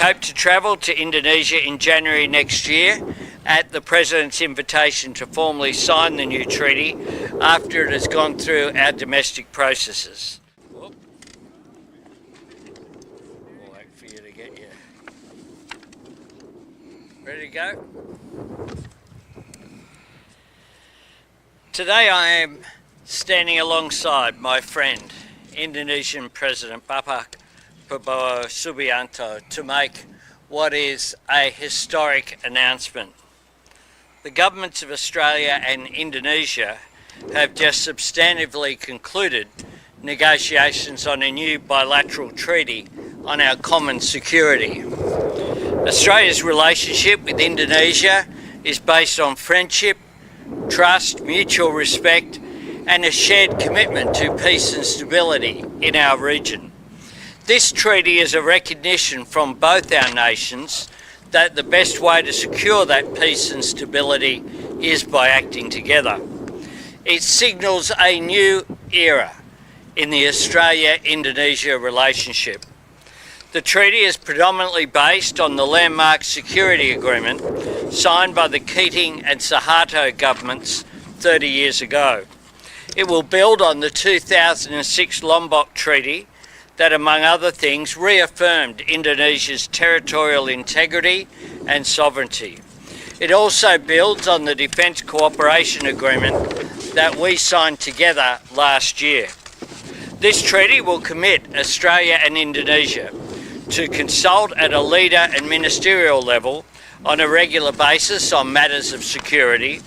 hope to travel to Indonesia in January next year at the President's invitation to formally sign the new treaty after it has gone through our domestic processes. We'll wait for you to get you. Ready to go? Today I am standing alongside my friend, Indonesian President Bapak Prabowo Subianto, to make what is a historic announcement. The governments of Australia and Indonesia have just substantively concluded negotiations on a new bilateral treaty on our common security. Australia's relationship with Indonesia is based on friendship, trust, mutual respect, and a shared commitment to peace and stability in our region. This treaty is a recognition from both our nations that the best way to secure that peace and stability is by acting together. It signals a new era in the Australia-Indonesia relationship. The treaty is predominantly based on the landmark security agreement signed by the Keating and Suharto governments 30 years ago. It will build on the 2006 Lombok Treaty that, among other things, reaffirmed Indonesia's territorial integrity and sovereignty. It also builds on the Defence Cooperation Agreement that we signed together last year. This treaty will commit Australia and Indonesia to consult at a leader and ministerial level on a regular basis on matters of security,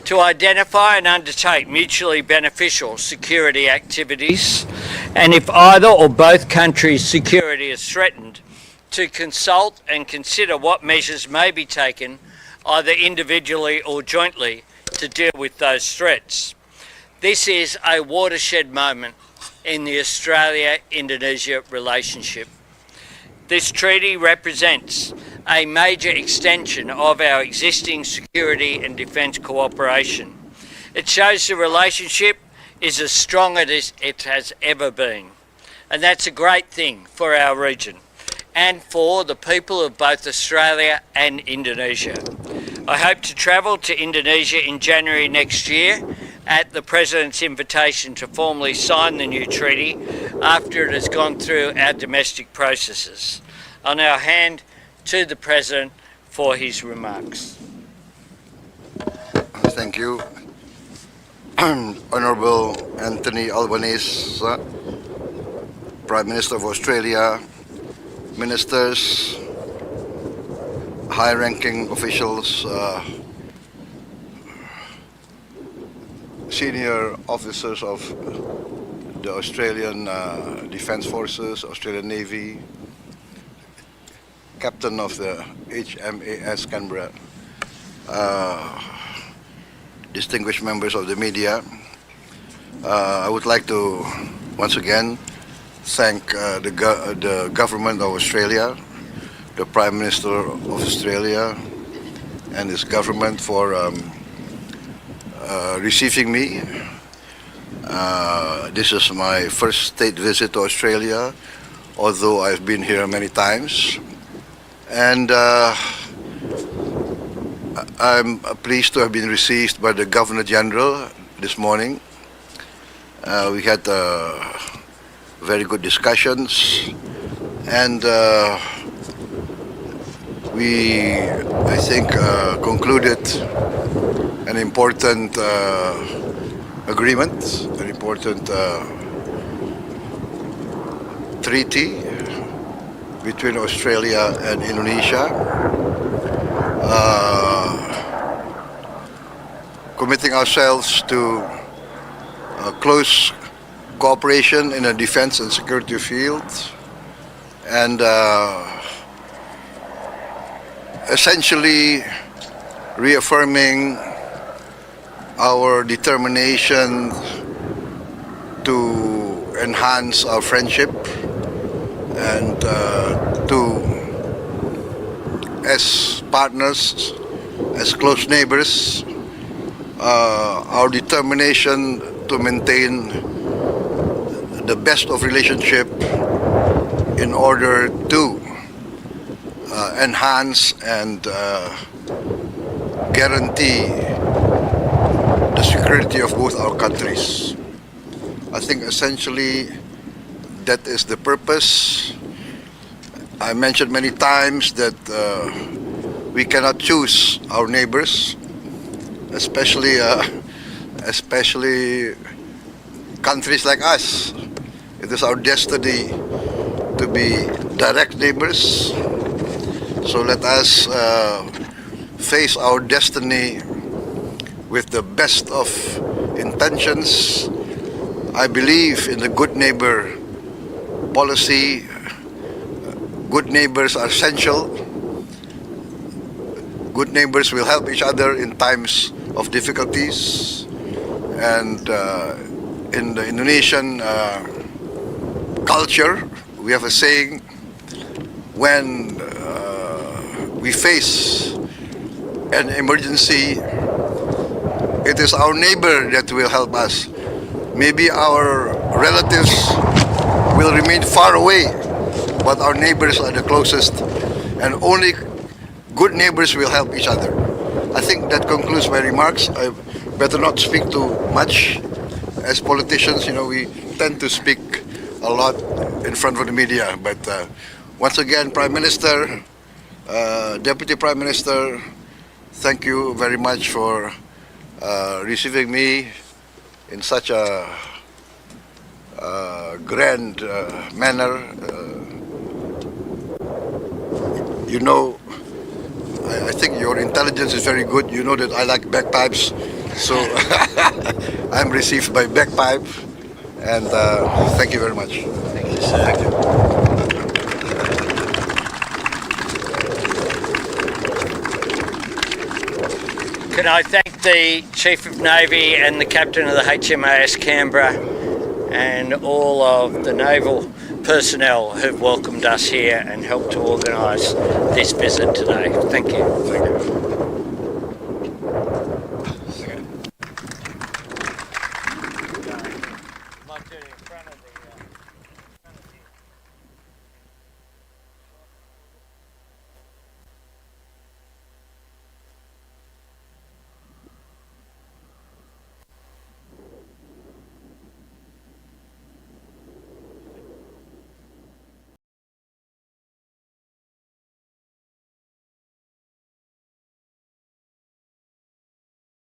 to identify and undertake mutually beneficial security activities, and if either or both countries' security is threatened, to consult and consider what measures may be taken, either individually or jointly, to deal with those threats. This is a watershed moment in the Australia-Indonesia relationship. This treaty represents a major extension of our existing security and defence cooperation. It shows the relationship is as strong as it has ever been. And that's a great thing for our region and for the people of both Australia and Indonesia. I hope to travel to Indonesia in January next year at the President's invitation to formally sign the new treaty after it has gone through our domestic processes. I'll now hand to the President for his remarks. Thank you. Honorable Anthony Albanese, Prime Minister of Australia, ministers, high-ranking officials, senior officers of the Australian Defence Forces, Australian Navy, Captain of the HMAS Canberra, distinguished members of the media, I would like to once again thank the government of Australia, the Prime Minister of Australia and his government for receiving me. This is my first state visit to Australia, although I've been here many times. And I'm pleased to have been received by the Governor General this morning. We had very good discussions, and we, I think, concluded an important agreement, an important treaty between Australia and Indonesia, committing ourselves to close cooperation in the defense and security field, and essentially reaffirming our determination to enhance our friendship and to, as partners, as close neighbors, our determination to maintain the best of relationship in order to enhance and guarantee the security of both our countries. I think essentially that is the purpose. I mentioned many times that we cannot choose our neighbors, especially countries like us. It is our destiny to be direct neighbors. So let us face our destiny with the best of intentions. I believe in the good neighbor policy. Good neighbors are essential. Good neighbors will help each other in times of difficulties. And in the Indonesian culture, we have a saying, when we face an emergency, it is our neighbor that will help us. Maybe our relatives will remain far away, but our neighbors are the closest, and only good neighbors will help each other. I think that concludes my remarks. I better not speak too much. As politicians, we tend to speak a lot in front of the media. But once again, Prime Minister, Deputy Prime Minister, thank you very much for receiving me in such a grand manner. I think your intelligence is very good. You know that I like bagpipes, so I'm received by bagpipe, and thank you very much. Thank you, sir. Thank you. Can I thank the Chief of Navy and the Captain of the HMAS Canberra and all of the naval personnel who've welcomed us here and helped to organise this visit today. Thank you. Thank you.